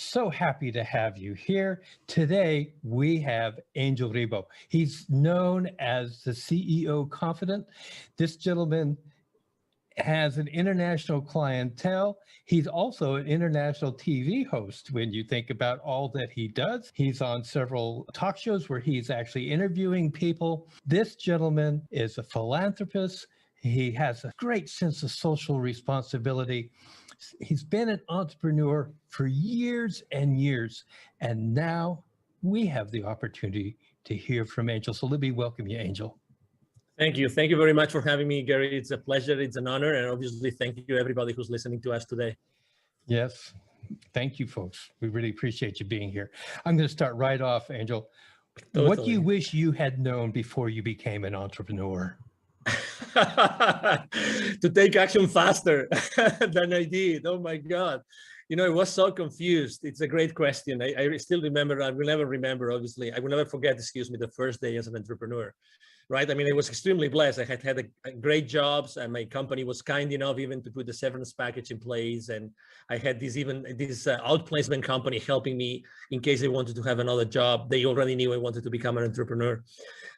so happy to have you here. Today, we have Angel Ribo. He's known as the CEO Confidant. This gentleman has an international clientele. He's also an international TV host when you think about all that he does. He's on several talk shows where he's actually interviewing people. This gentleman is a philanthropist. He has a great sense of social responsibility. He's been an entrepreneur for years and years, and now we have the opportunity to hear from Angel. So let me welcome you, Angel. Thank you. Thank you very much for having me, Gary. It's a pleasure. It's an honor. And obviously, thank you everybody who's listening to us today. Yes. Thank you, folks. We really appreciate you being here. I'm going to start right off, Angel. Totally. What do you wish you had known before you became an entrepreneur? To take action faster than I did. Oh my God. You know, I was so confused. It's a great question. I still remember, I will never remember, obviously. I will never forget, excuse me, the first day as an entrepreneur. Right? I mean, I was extremely blessed. I had great jobs, and my company was kind enough even to put the severance package in place. And I had this outplacement company helping me in case I wanted to have another job. They already knew I wanted to become an entrepreneur.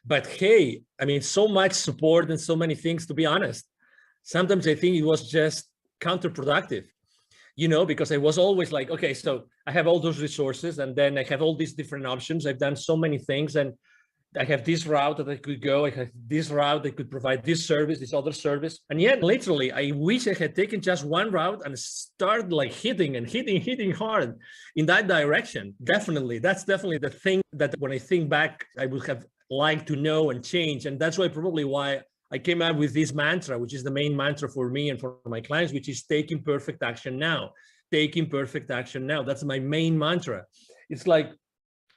But hey, I mean, so much support and so many things, to be honest. Sometimes I think it was just counterproductive, you know, because I was always like, okay, so I have all those resources, and then I have all these different options. I've done so many things, and I have this route that I could go. I have this route that could provide this service, this other service. And yet, literally, I wish I had taken just one route and started like hitting hard in that direction. Definitely. That's definitely the thing that when I think back, I would have liked to know and change. And that's probably why I came up with this mantra, which is the main mantra for me and for my clients, which is taking perfect action now. Taking perfect action now. That's my main mantra. It's like,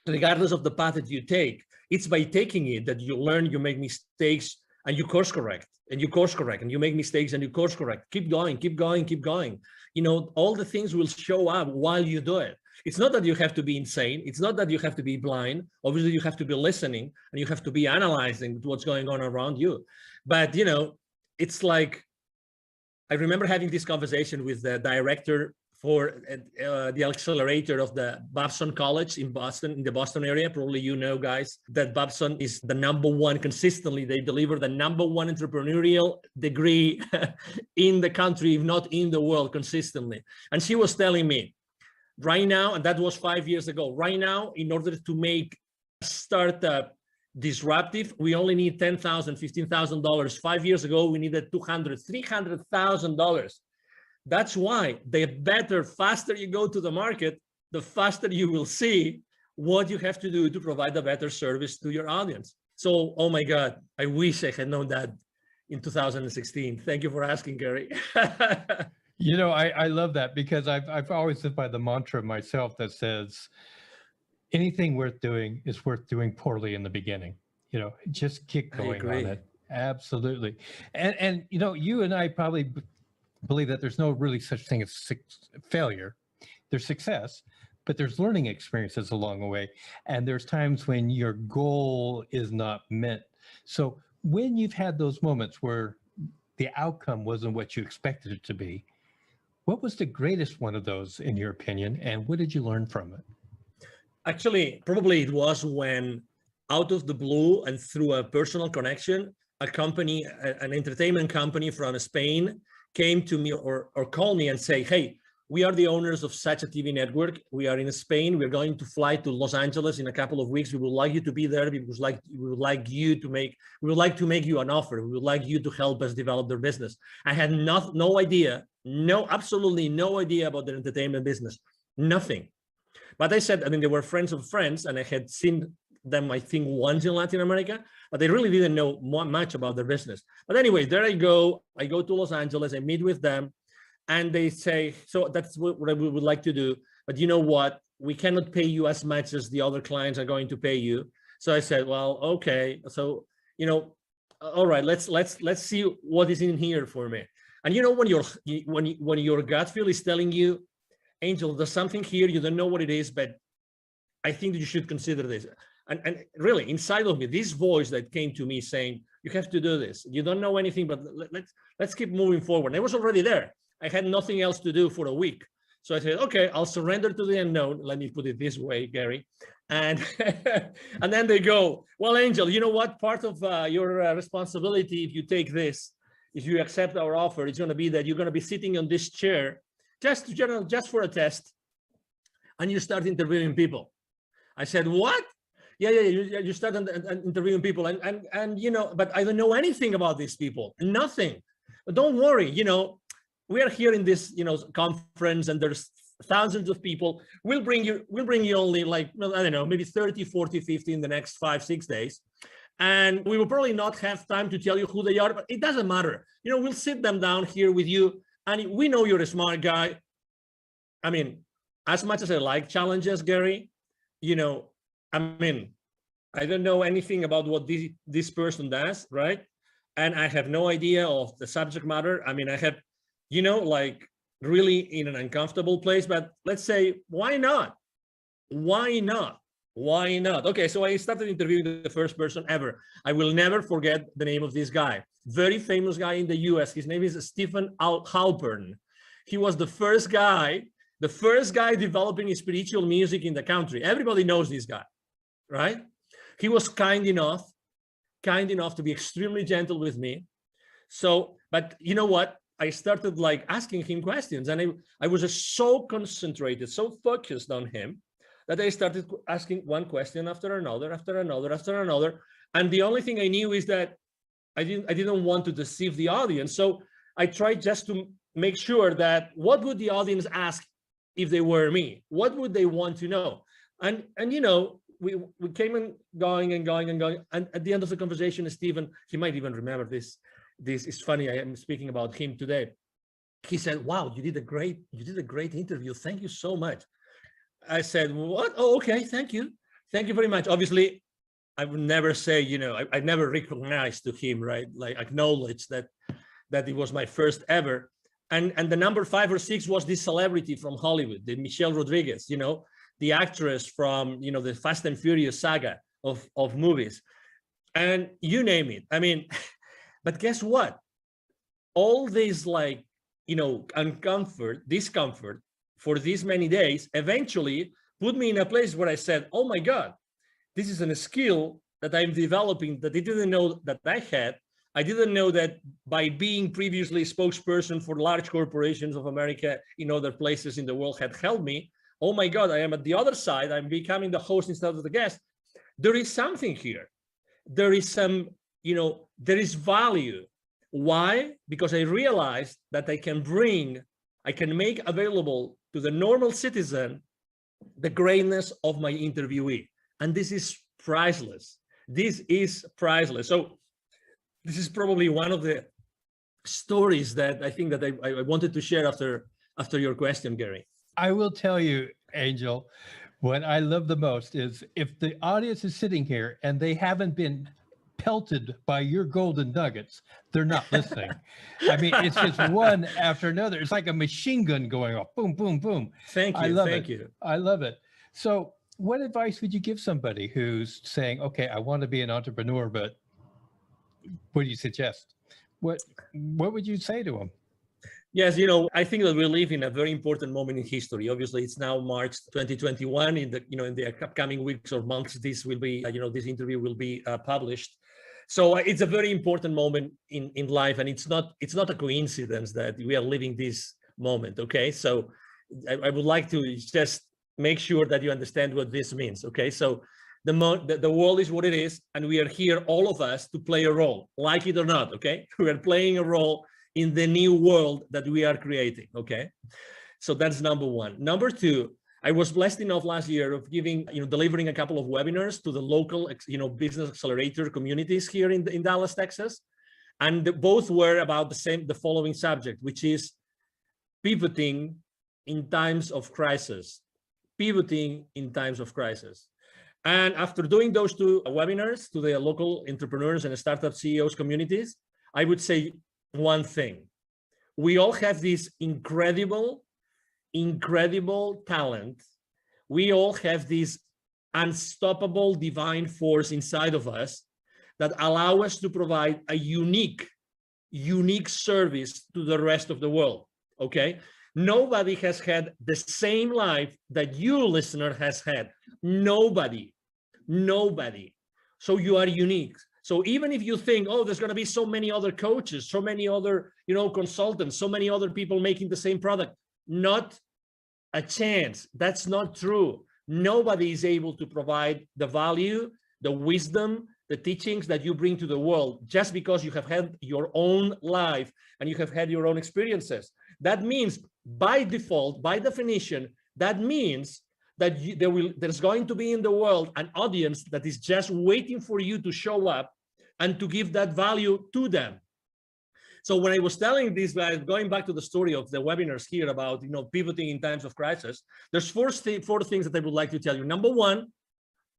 regardless of the path that you take, it's by taking it that you learn, you make mistakes, and you course correct, and you course correct, and you make mistakes and you course correct. Keep going, keep going, keep going. You know, all the things will show up while you do it. It's not that you have to be insane. It's not that you have to be blind. Obviously, you have to be listening, and you have to be analyzing what's going on around you. But, you know, it's like, I remember having this conversation with the director for the accelerator of the Babson College in Boston, in the Boston area. Probably you know, guys, that Babson is the #1 consistently. They deliver the #1 entrepreneurial degree in the country, if not in the world, consistently. And she was telling me right now, and that was 5 years ago, right now, in order to make a startup disruptive, we only need $10,000, $15,000. 5 years ago, we needed $200,000, $300,000. That's why the better, faster you go to the market, the faster you will see what you have to do to provide a better service to your audience. So, oh my God, I wish I had known that in 2016. Thank you for asking, Gary. You know, I love that, because I've always lived by the mantra myself that says, anything worth doing is worth doing poorly in the beginning. You know, just keep going on it. Absolutely. And you know, you and I probably believe that there's no really such thing as failure. There's success, but there's learning experiences along the way. And there's times when your goal is not met. So when you've had those moments where the outcome wasn't what you expected it to be, what was the greatest one of those in your opinion? And what did you learn from it? Actually, probably it was when, out of the blue and through a personal connection, a company, an entertainment company from Spain, came to me or called me and say, hey, we are the owners of such a TV network. We are in Spain. We're going to fly to Los Angeles in a couple of weeks. We would like you to be there because we would like to make you an offer. We would like you to help us develop their business. I had no idea, absolutely no idea about their entertainment business, nothing. But I said, I mean, they were friends of friends, and I had seen them, I think, once in Latin America, but they really didn't know much about their business. But anyway, there I go to Los Angeles, I meet with them, and they say, so that's what we would like to do, but you know what? We cannot pay you as much as the other clients are going to pay you. So I said, well, okay. So, you know, all right, let's see what is in here for me. And you know, when your gut feel is telling you, Angel, there's something here, you don't know what it is, but I think that you should consider this. And really, inside of me, this voice that came to me saying, you have to do this. You don't know anything, but let's keep moving forward. And I was already there. I had nothing else to do for a week. So I said, okay, I'll surrender to the unknown. Let me put it this way, Gary. And and then they go, well, Angel, you know what? Part of your responsibility, if you take this, if you accept our offer, it's going to be that you're going to be sitting on this chair just for a test, and you start interviewing people. I said, what? Yeah, you start interviewing people, and you know, but I don't know anything about these people, nothing. But don't worry, you know, we are here in this, you know, conference, and there's thousands of people. We'll bring you only like, I don't know, maybe 30, 40, 50 in the next 5-6 days. And we will probably not have time to tell you who they are, but it doesn't matter. You know, we'll sit them down here with you, and we know you're a smart guy. I mean, as much as I like challenges, Gary, you know, I mean, I don't know anything about what this person does, right? And I have no idea of the subject matter. I mean, I have, you know, like really in an uncomfortable place, but let's say, why not? Why not? Why not? Okay, so I started interviewing the first person ever. I will never forget the name of this guy. Very famous guy in the US. His name is Stephen Halpern. He was the first guy developing spiritual music in the country. Everybody knows this guy, right? He was kind enough to be extremely gentle with me. So, but you know what? I started like asking him questions, and I was just so concentrated, so focused on him, that I started asking one question after another. And the only thing I knew is that I didn't want to deceive the audience. So I tried just to make sure that what would the audience ask if they were me? What would they want to know? And you know, we came and going. And at the end of the conversation, Stephen, he might even remember this. This is funny. I am speaking about him today. He said, wow, you did a great interview. Thank you so much. I said, what? Oh, okay. Thank you. Thank you very much. Obviously, I would never say, you know, I never recognized to him, right? Like acknowledge that it was my first ever. And the number 5 or 6 was this celebrity from Hollywood, the Michelle Rodriguez, you know, the actress from, you know, the Fast and Furious saga of movies, and you name it. I mean, but guess what? All this, like, you know, discomfort for these many days eventually put me in a place where I said, oh my God, this is a skill that I'm developing that I didn't know that I had. I didn't know that by being previously spokesperson for large corporations of America in other places in the world had helped me. Oh my God, I am at the other side. I'm becoming the host instead of the guest. There is something here. There is some, you know, there is value. Why? Because I realized that I can make available to the normal citizen the greatness of my interviewee. And this is priceless. This is priceless. So this is probably one of the stories that I think that I wanted to share after your question, Gary. I will tell you, Angel, what I love the most is if the audience is sitting here and they haven't been pelted by your golden nuggets, they're not listening. I mean, it's just one after another. It's like a machine gun going off. Boom, boom, boom. Thank you. Thank you. I love it. So what advice would you give somebody who's saying, okay, I want to be an entrepreneur, but what do you suggest? What would you say to them? Yes, you know, I think that we live in a very important moment in history. Obviously, it's now March 2021. In the upcoming weeks or months, this will be, this interview will be published. So it's a very important moment in life, and it's not a coincidence that we are living this moment. Okay, so I would like to just make sure that you understand what this means. Okay, so the world is what it is, and we are here, all of us, to play a role, like it or not. Okay, we are playing a role in the new world that we are creating. Okay, so that's number one. Number two, I was blessed enough last year of delivering a couple of webinars to the local, business accelerator communities here in Dallas, Texas, and both were about the following subject, which is pivoting in times of crisis. Pivoting in times of crisis. And after doing those two webinars to the local entrepreneurs and startup CEOs communities, I would say one thing: we all have this incredible talent. We all have this unstoppable divine force inside of us that allow us to provide a unique service to the rest of the world. Okay, Nobody has had the same life that you, listener, has had. Nobody. So you are unique. So even if you think, oh, there's going to be so many other coaches, so many other, consultants, so many other people making the same product, not a chance. That's not true. Nobody is able to provide the value, the wisdom, the teachings that you bring to the world just because you have had your own life and you have had your own experiences. That means by default, by definition, that means that there's going to be in the world an audience that is just waiting for you to show up and to give that value to them. So when I was telling these guys, going back to the story of the webinars here about, pivoting in times of crisis, there's four things that I would like to tell you. Number one,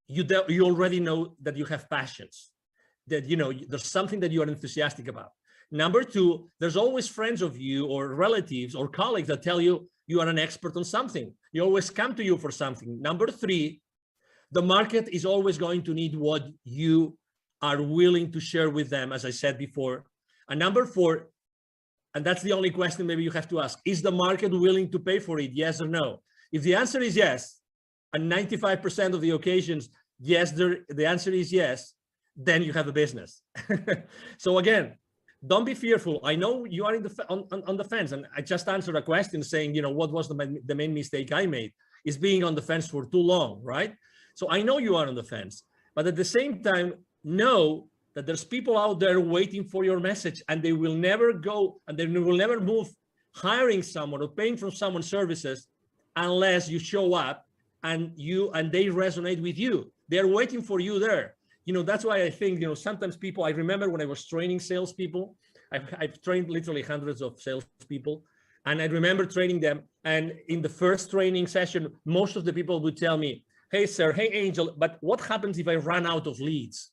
you already know that you have passions, that, there's something that you are enthusiastic about. Number two, there's always friends of you or relatives or colleagues that tell you you are an expert on something. You always come to you for something. Number three, the market is always going to need what you are willing to share with them, as I said before. And number four, and that's the only question maybe you have to ask, is the market willing to pay for it? Yes or no? If the answer is yes, and 95% of the occasions, yes, the answer is yes, then you have a business. So again, don't be fearful. I know you are on the fence, and I just answered a question saying, what was the main mistake I made is being on the fence for too long, right? So I know you are on the fence, but at the same time, know that there's people out there waiting for your message, and they will never go, and they will never move hiring someone or paying for someone's services unless you show up and they resonate with you. They're waiting for you there. That's why I think, sometimes people, I remember when I was training salespeople, I've trained literally hundreds of salespeople, and I remember training them. And in the first training session, most of the people would tell me, hey, sir, hey, Angel, but what happens if I run out of leads?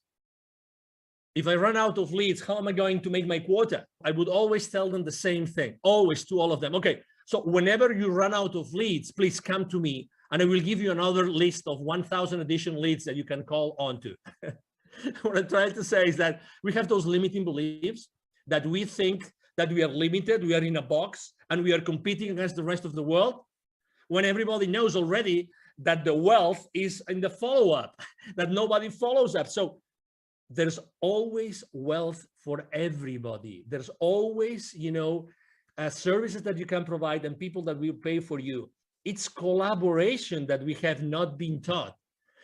If I run out of leads, how am I going to make my quota? I would always tell them the same thing, always, to all of them. Okay, so whenever you run out of leads, please come to me, and I will give you another list of 1,000 additional leads that you can call onto. What I'm trying to say is that we have those limiting beliefs that we think that we are limited, we are in a box, and we are competing against the rest of the world, when everybody knows already that the wealth is in the follow-up, that nobody follows up. So there's always wealth for everybody. There's always, services that you can provide and people that will pay for you. It's collaboration that we have not been taught.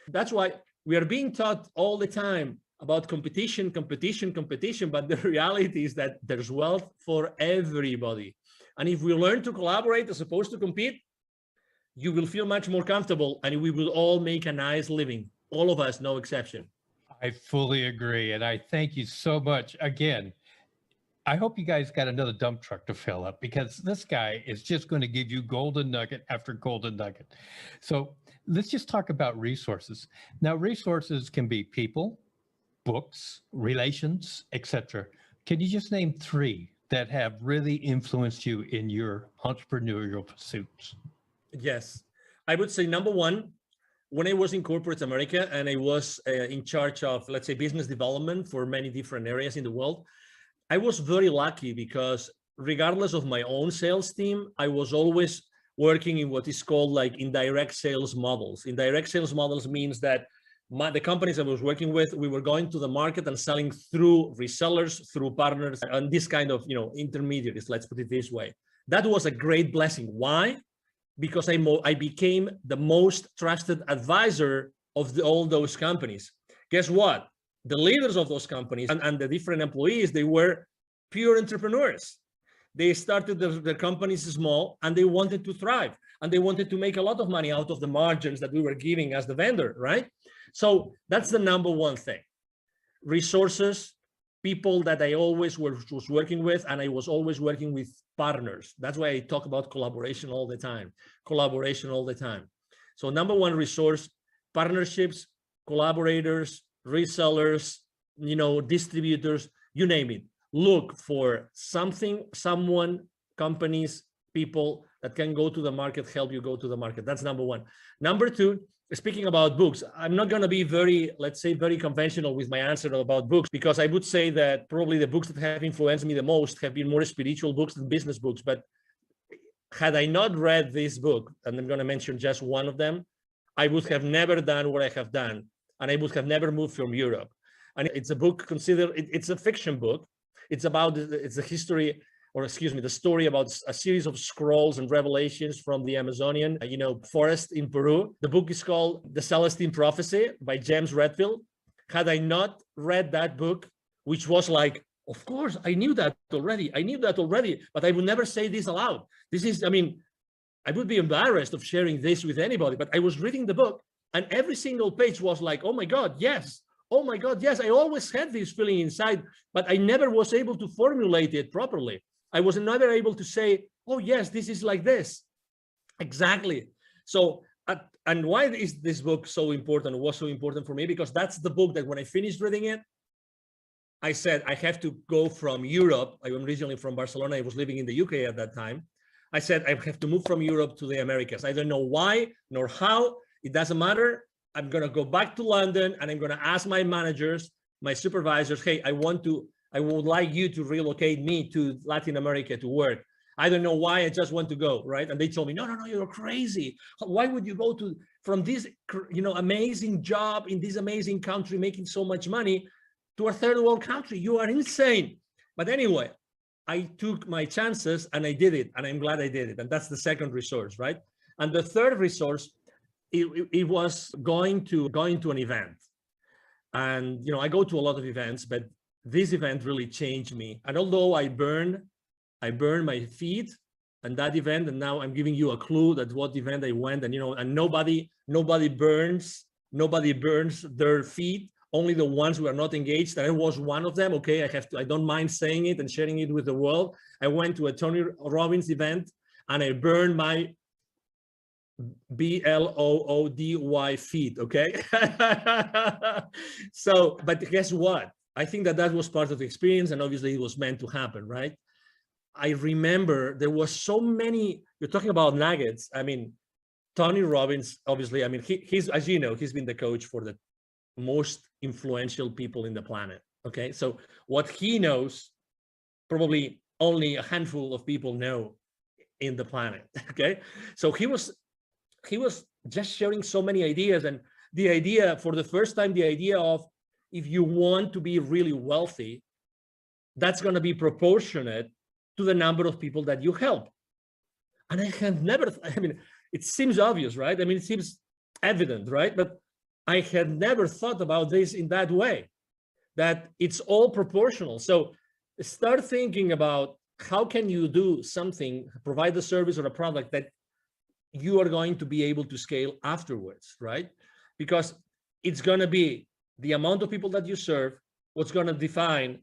That's why we are being taught all the time about competition, but the reality is that there's wealth for everybody. And if we learn to collaborate as opposed to compete, you will feel much more comfortable, and we will all make a nice living. All of us, no exception. I fully agree. And I thank you so much. Again, I hope you guys got another dump truck to fill up, because this guy is just going to give you golden nugget after golden nugget. So let's just talk about resources. Now, resources can be people, books, relations, etc. Can you just name three that have really influenced you in your entrepreneurial pursuits? Yes, I would say number one, when I was in corporate America and I was in charge of, let's say, business development for many different areas in the world, I was very lucky because regardless of my own sales team, I was always working in what is called like indirect sales models. Indirect sales models means that the companies I was working with, we were going to the market and selling through resellers, through partners, and this kind of, intermediaries, let's put it this way. That was a great blessing. Why? Because I became the most trusted advisor of all those companies. Guess what? The leaders of those companies and the different employees, they were pure entrepreneurs. They started their companies small, and they wanted to thrive, and they wanted to make a lot of money out of the margins that we were giving as the vendor, right? So that's the number one thing. Resources, people that I always was working with, and I was always working with partners. That's why I talk about collaboration all the time. So number one, resource, partnerships, collaborators, resellers, distributors, you name it. Look for something, someone, companies, people that can go to the market, help you go to the market. That's number one. Number two, speaking about books, I'm not going to be very conventional with my answer about books, because I would say that probably the books that have influenced me the most have been more spiritual books than business books. But had I not read this book, and I'm going to mention just one of them, I would have never done what I have done, and I would have never moved from Europe. And it's a book considered, it's a fiction book. It's a history, or excuse me, the story about a series of scrolls and revelations from the Amazonian, forest in Peru. The book is called The Celestine Prophecy by James Redfield. Had I not read that book, which was like, of course, I knew that already, but I would never say this aloud. This is, I would be embarrassed of sharing this with anybody, but I was reading the book and every single page was like, oh my God, yes. Oh my God, yes. I always had this feeling inside, but I never was able to formulate it properly. I was never able to say, oh yes, this is like this. Exactly. So, and why is this book so important? It was so important for me because that's the book that when I finished reading it, I said, I have to go from Europe. I am originally from Barcelona. I was living in the UK at that time. I said, I have to move from Europe to the Americas. I don't know why nor how. It doesn't matter. I'm going to go back to London and I'm going to ask my managers, my supervisors, hey, I would like you to relocate me to Latin America to work. I don't know why, I just want to go, right? And they told me, no, you're crazy. Why would you go from this, amazing job in this amazing country, making so much money, to a third world country? You are insane. But anyway, I took my chances and I did it, and I'm glad I did it. And that's the second resource, right? And the third resource, it was going to an event. And I go to a lot of events, but this event really changed me. And although I burned my feet and that event, and now I'm giving you a clue that what event I went, and and nobody burns their feet, only the ones who are not engaged. And I was one of them. Okay, I don't mind saying it and sharing it with the world. I went to a Tony Robbins event and I burned my BLOODY feet. Okay. So, but guess what? I think that was part of the experience, and obviously it was meant to happen, right? I remember there was so many, you're talking about nuggets. Tony Robbins, obviously, he's, as you know, he's been the coach for the most influential people in the planet. Okay. So what he knows, probably only a handful of people know in the planet. Okay. So he was just sharing so many ideas, and the idea for the first time, the idea of, if you want to be really wealthy, that's going to be proportionate to the number of people that you help. And I had never, it seems obvious, right? It seems evident, right? But I had never thought about this in that way, that it's all proportional. So start thinking about how can you do something, provide a service or a product that you are going to be able to scale afterwards, right? Because it's going to be the amount of people that you serve, what's going to define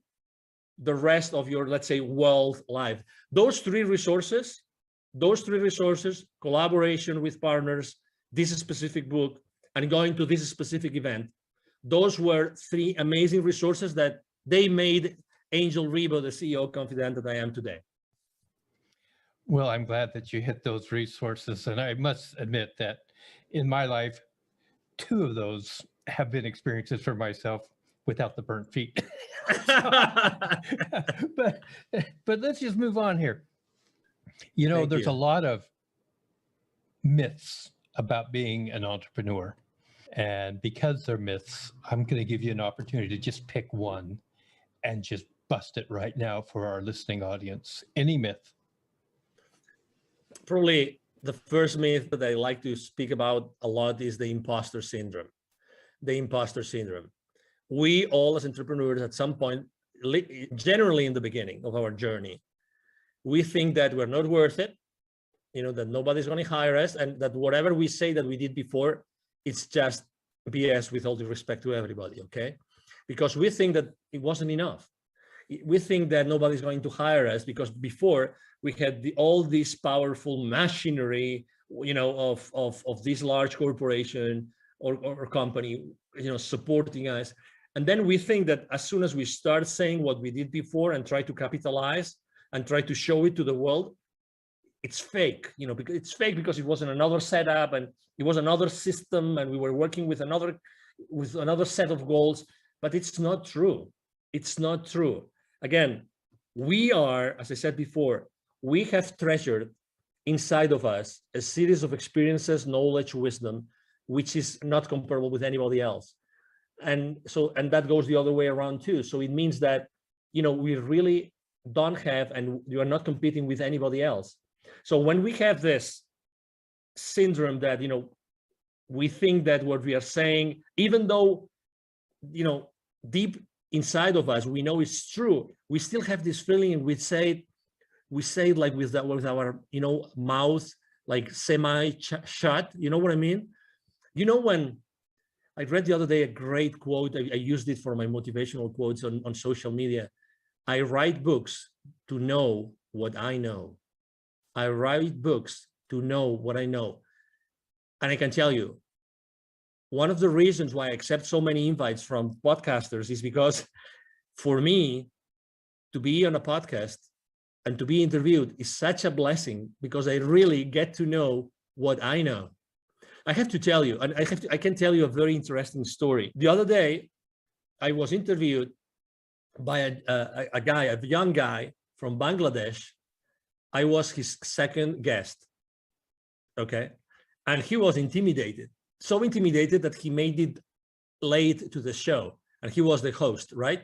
the rest of your, let's say, wealth life. Those three resources, collaboration with partners, this specific book, and going to this specific event, those were three amazing resources that they made Angel Ribo, the CEO of Confidant, that I am today. Well, I'm glad that you hit those resources. And I must admit that in my life, two of those have been experiences for myself without the burnt feet. but let's just move on here. There's a lot of myths about being an entrepreneur. And because they're myths, I'm going to give you an opportunity to just pick one and just bust it right now for our listening audience. Any myth? Probably the first myth that I like to speak about a lot is the imposter syndrome. The imposter syndrome. We all as entrepreneurs at some point, generally in the beginning of our journey, we think that we're not worth it, that nobody's going to hire us, and that whatever we say that we did before, it's just BS, with all due respect to everybody, okay? Because we think that it wasn't enough. We think that nobody's going to hire us because before we had all this powerful machinery, of this large corporation or company, supporting us. And then we think that as soon as we start saying what we did before and try to capitalize and try to show it to the world, it's fake, because it's fake because it wasn't another setup and it was another system and we were working with another set of goals, but it's not true. It's not true. Again, we are, as I said before, we have treasured inside of us a series of experiences, knowledge, wisdom, which is not comparable with anybody else. And that goes the other way around too. So it means that, we really don't have, and you are not competing with anybody else. So when we have this syndrome that, we think that what we are saying, even though, deep inside of us, we know it's true, we still have this feeling, and we say it like with our, mouth, like semi-shut, you know what I mean? When I read the other day a great quote, I used it for my motivational quotes on social media. I write books to know what I know. I write books to know what I know. And I can tell you, one of the reasons why I accept so many invites from podcasters is because for me to be on a podcast and to be interviewed is such a blessing, because I really get to know what I know. I have to tell you, and I can tell you a very interesting story. The other day, I was interviewed by a young guy from Bangladesh. I was his second guest, okay? And he was intimidated, so intimidated that he made it late to the show, and he was the host, right?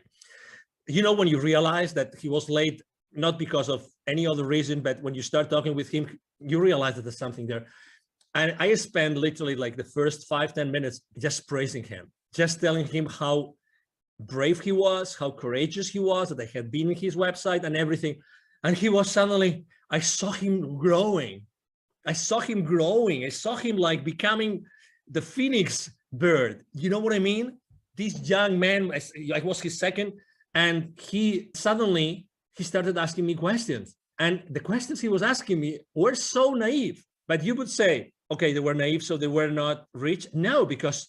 When you realize that he was late, not because of any other reason, but when you start talking with him, you realize that there's something there. And I spent literally like the first 5-10 minutes just praising him, just telling him how brave he was, how courageous he was, that I had been in his website and everything. And he was suddenly, I saw him growing. I saw him like becoming the phoenix bird. You know what I mean? This young man, I was his second, and he started asking me questions. And the questions he was asking me were so naive. But you would say, okay, they were naive, so they were not rich. No, because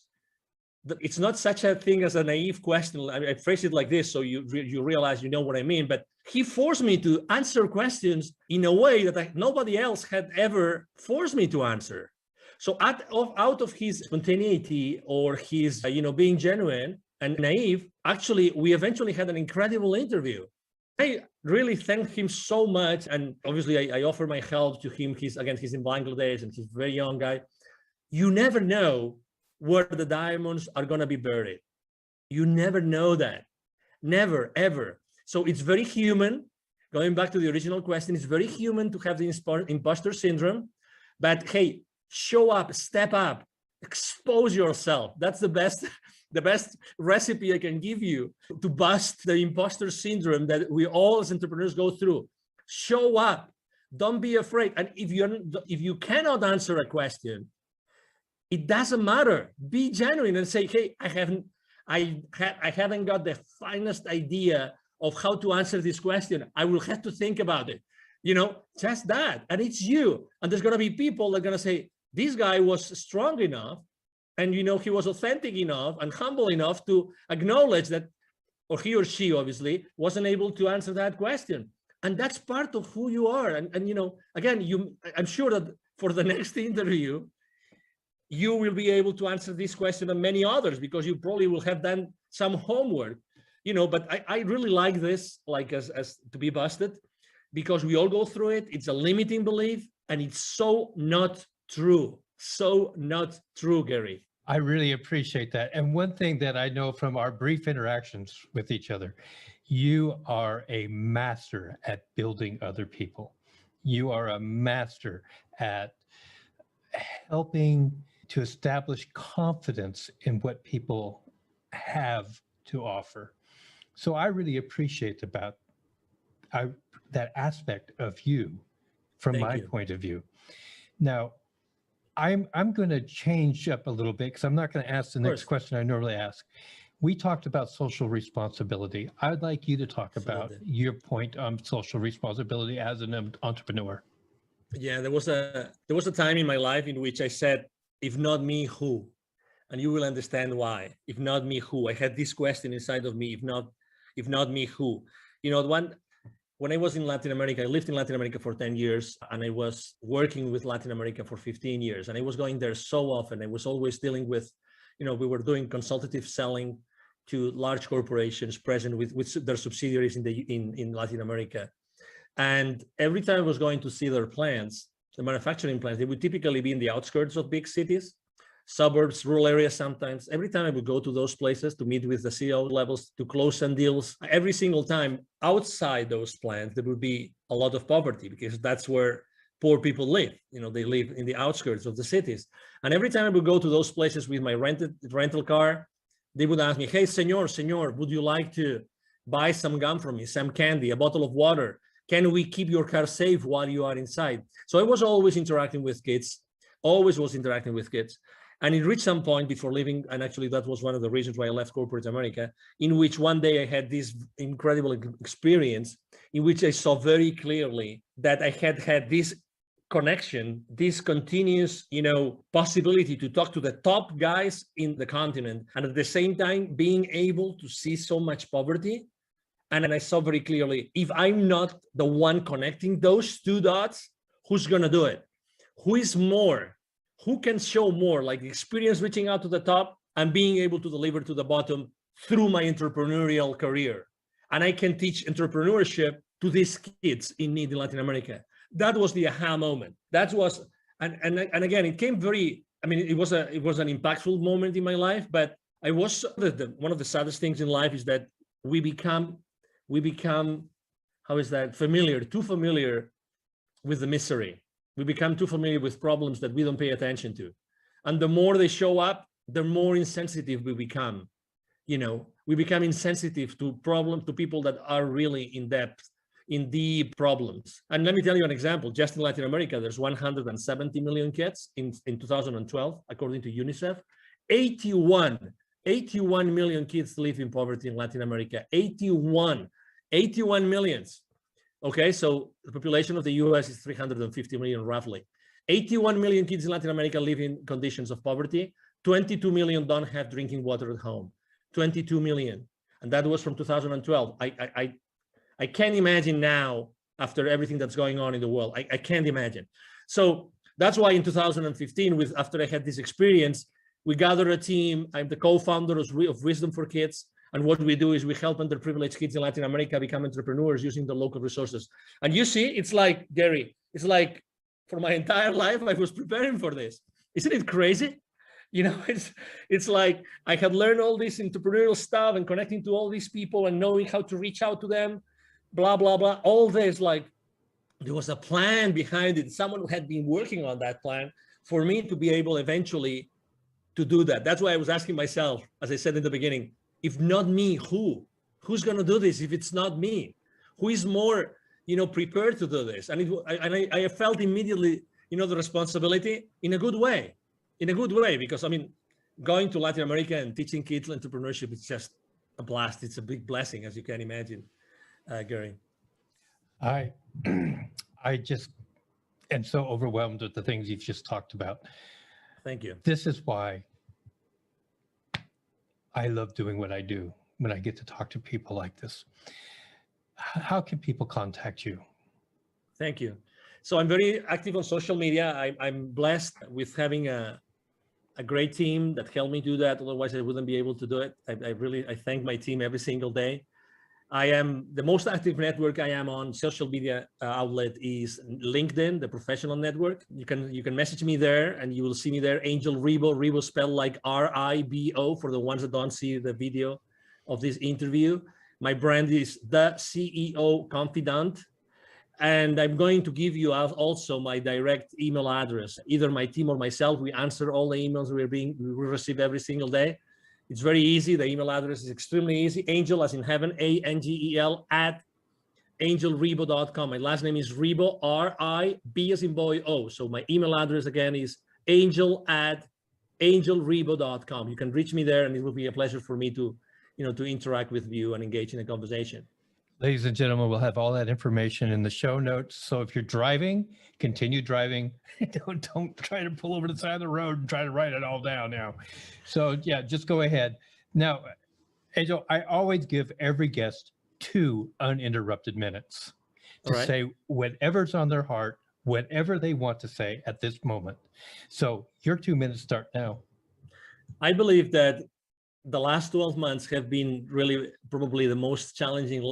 it's not such a thing as a naive question. I phrase it like this, so you realize you know what I mean. But he forced me to answer questions in a way that nobody else had ever forced me to answer. So out of his spontaneity or his, being genuine and naive, actually, we eventually had an incredible interview. I really thank him so much. And obviously I offer my help to him. He's in Bangladesh and he's a very young guy. You never know where the diamonds are going to be buried. You never know that. Never, ever. So it's very human. Going back to the original question, it's very human to have the imposter syndrome. But hey, show up, step up, expose yourself. That's the best recipe I can give you to bust the imposter syndrome that we all as entrepreneurs go through. Show up. Don't be afraid. And if you cannot answer a question, it doesn't matter. Be genuine and say, hey, I haven't got the finest idea of how to answer this question. I will have to think about it. Just that. And it's you. And there's going to be people that are going to say, this guy was strong enough, and he was authentic enough and humble enough to acknowledge that, or he or she obviously wasn't able to answer that question. And that's part of who you are. And again, I'm sure that for the next interview, you will be able to answer this question and many others, because you probably will have done some homework, but I really like this, like as to be busted, because we all go through it. It's a limiting belief, and it's so not true. So not true, Gary. I really appreciate that. And one thing that I know from our brief interactions with each other, you are a master at building other people. You are a master at helping to establish confidence in what people have to offer. So I really appreciate that aspect of you from my point of view. Now, I'm going to change up a little bit, because I'm not going to ask the next question I normally ask. We talked about social responsibility. I'd like you to talk about your point on social responsibility as an entrepreneur. Yeah, there was a time in my life in which I said, if not me, who? And you will understand why. If not me, who? I had this question inside of me, if not me, who? When I was in Latin America, I lived in Latin America for 10 years, and I was working with Latin America for 15 years. And I was going there so often. I was always dealing with, we were doing consultative selling to large corporations present with their subsidiaries in Latin America. And every time I was going to see their plants, the manufacturing plants, they would typically be in the outskirts of big cities, suburbs, rural areas sometimes. Every time I would go to those places to meet with the CEO levels, to close some deals, every single time outside those plants, there would be a lot of poverty because that's where poor people live. You know, they live in the outskirts of the cities. And every time I would go to those places with my rental car, they would ask me, hey, senor, would you like to buy some gum from me, some candy, a bottle of water? Can we keep your car safe while you are inside? So I was always interacting with kids, always was interacting with kids. And it reached some point before leaving, and actually that was one of the reasons why I left corporate America, in which one day I had this incredible experience in which I saw very clearly that I had this connection, this continuous, possibility to talk to the top guys in the continent, and at the same time being able to see so much poverty. And I saw very clearly, if I'm not the one connecting those two dots, who's going to do it? Who is more? Who can show more, like the experience reaching out to the top and being able to deliver to the bottom through my entrepreneurial career? And I can teach entrepreneurship to these kids in need in Latin America. That was the aha moment. That was, and again, it came very, it was an impactful moment in my life, but I was, one of the saddest things in life is that we become, how is that, too familiar with the misery. We become too familiar with problems that we don't pay attention to. And the more they show up, the more insensitive we become. We become insensitive to people that are really in depth, in deep problems. And let me tell you an example. Just in Latin America, there's 170 million kids in 2012, according to UNICEF. 81 million kids live in poverty in Latin America. 81 millions. Okay, so the population of the US is 350 million roughly. 81 million kids in Latin America live in conditions of poverty. 22 million don't have drinking water at home. 22 million. And that was from 2012. I can't imagine now, after everything that's going on in the world, I can't imagine. So that's why in 2015, after I had this experience, we gathered a team. I'm the co-founder of Wisdom for Kids. And what we do is we help underprivileged kids in Latin America become entrepreneurs using the local resources. And you see, it's like, Gary, it's like for my entire life, I was preparing for this. Isn't it crazy? It's like I had learned all this entrepreneurial stuff and connecting to all these people and knowing how to reach out to them, blah, blah, blah. All this, like, there was a plan behind it. Someone had been working on that plan for me to be able eventually to do that. That's why I was asking myself, as I said in the beginning, if not me, who? Who's going to do this if it's not me? Who is more, prepared to do this? And I felt immediately, the responsibility in a good way, because going to Latin America and teaching kids entrepreneurship is just a blast. It's a big blessing, as you can imagine, Gary. I just am so overwhelmed with the things you've just talked about. Thank you. This is why I love doing what I do when I get to talk to people like this. How can people contact you? Thank you. So I'm very active on social media. I'm blessed with having a great team that helped me do that. Otherwise, I wouldn't be able to do it. I thank my team every single day. I am the most active network I am on social media outlet is LinkedIn, the professional network. You can message me there and you will see me there. Angel Ribo, Ribo spelled like R-I-B-O for the ones that don't see the video of this interview. My brand is the CEO Confidant. And I'm going to give you also my direct email address. Either my team or myself, we answer all the emails we receive every single day. It's very easy. The email address is extremely easy. Angel, as in heaven, A-N-G-E-L, @angelribo.com. My last name is Ribo, R-I-B as in boy, O. So my email address again is angel@angelribo.com. You can reach me there, and it will be a pleasure for me to interact with you and engage in a conversation. Ladies and gentlemen, we'll have all that information in the show notes. So if you're driving, continue driving. Don't try to pull over to the side of the road and try to write it all down now. So yeah, just go ahead. Now, Angel, I always give every guest 2 uninterrupted minutes to say whatever's on their heart, whatever they want to say at this moment. So your 2 minutes start now. I believe that the last 12 months have been really probably the most challenging,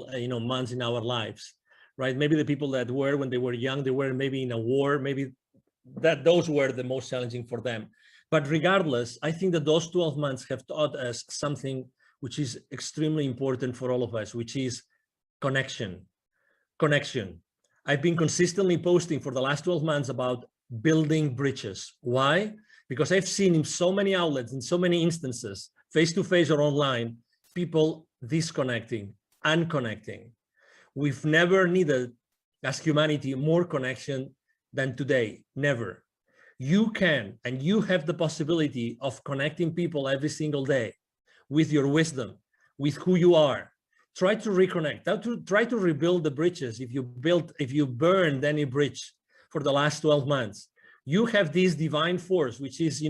months in our lives, right? Maybe the people that were, when they were young, they were maybe in a war, maybe that those were the most challenging for them. But regardless, I think that those 12 months have taught us something which is extremely important for all of us, which is connection. Connection. I've been consistently posting for the last 12 months about building bridges. Why? Because I've seen in so many outlets, in so many instances, face-to-face or online, people disconnecting, unconnecting. We've never needed, as humanity, more connection than today. Never. You can, and you have the possibility of connecting people every single day with your wisdom, with who you are. Try to reconnect, try to rebuild the bridges. If you burned any bridge for the last 12 months, you have this divine force, which is,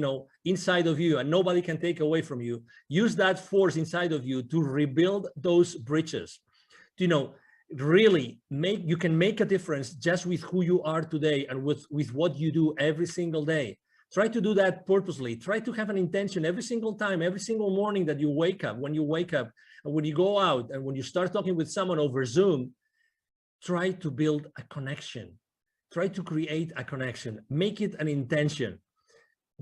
inside of you and nobody can take away from you. Use that force inside of you to rebuild those bridges. Really you can make a difference just with who you are today and with what you do every single day. Try to do that purposely. Try to have an intention every single time, every single morning that you wake up, when you wake up and when you go out and when you start talking with someone over Zoom. Try to build a connection. Try to create a connection. Make it an intention,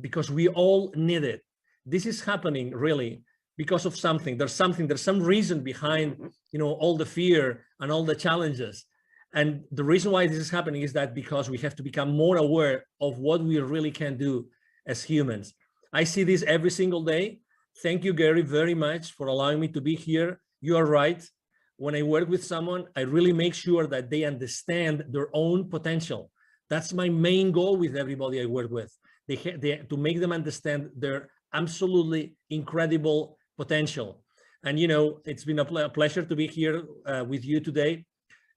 because we all need it. This is happening really because of something. There's some reason behind, all the fear and all the challenges. And the reason why this is happening is that because we have to become more aware of what we really can do as humans. I see this every single day. Thank you, Gary, very much for allowing me to be here. You are right. When I work with someone, I really make sure that they understand their own potential. That's my main goal with everybody I work with. To make them understand their absolutely incredible potential. And, it's been a pleasure to be here with you today.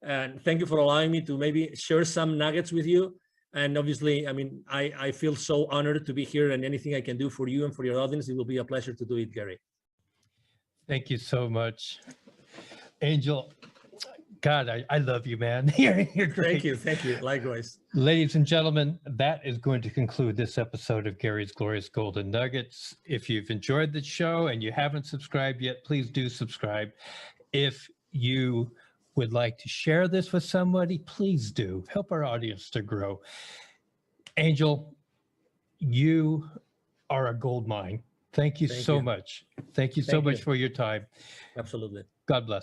And thank you for allowing me to maybe share some nuggets with you. And obviously, I feel so honored to be here, and anything I can do for you and for your audience, it will be a pleasure to do it, Gary. Thank you so much, Angel. God, I love you, man. You're great. Thank you. Likewise. Ladies and gentlemen, that is going to conclude this episode of Gary's Glorious Golden Nuggets. If you've enjoyed the show and you haven't subscribed yet, please do subscribe. If you would like to share this with somebody, please do. Help our audience to grow. Angel, you are a gold mine. Thank you so much. Thank you so much for your time. Absolutely. God bless.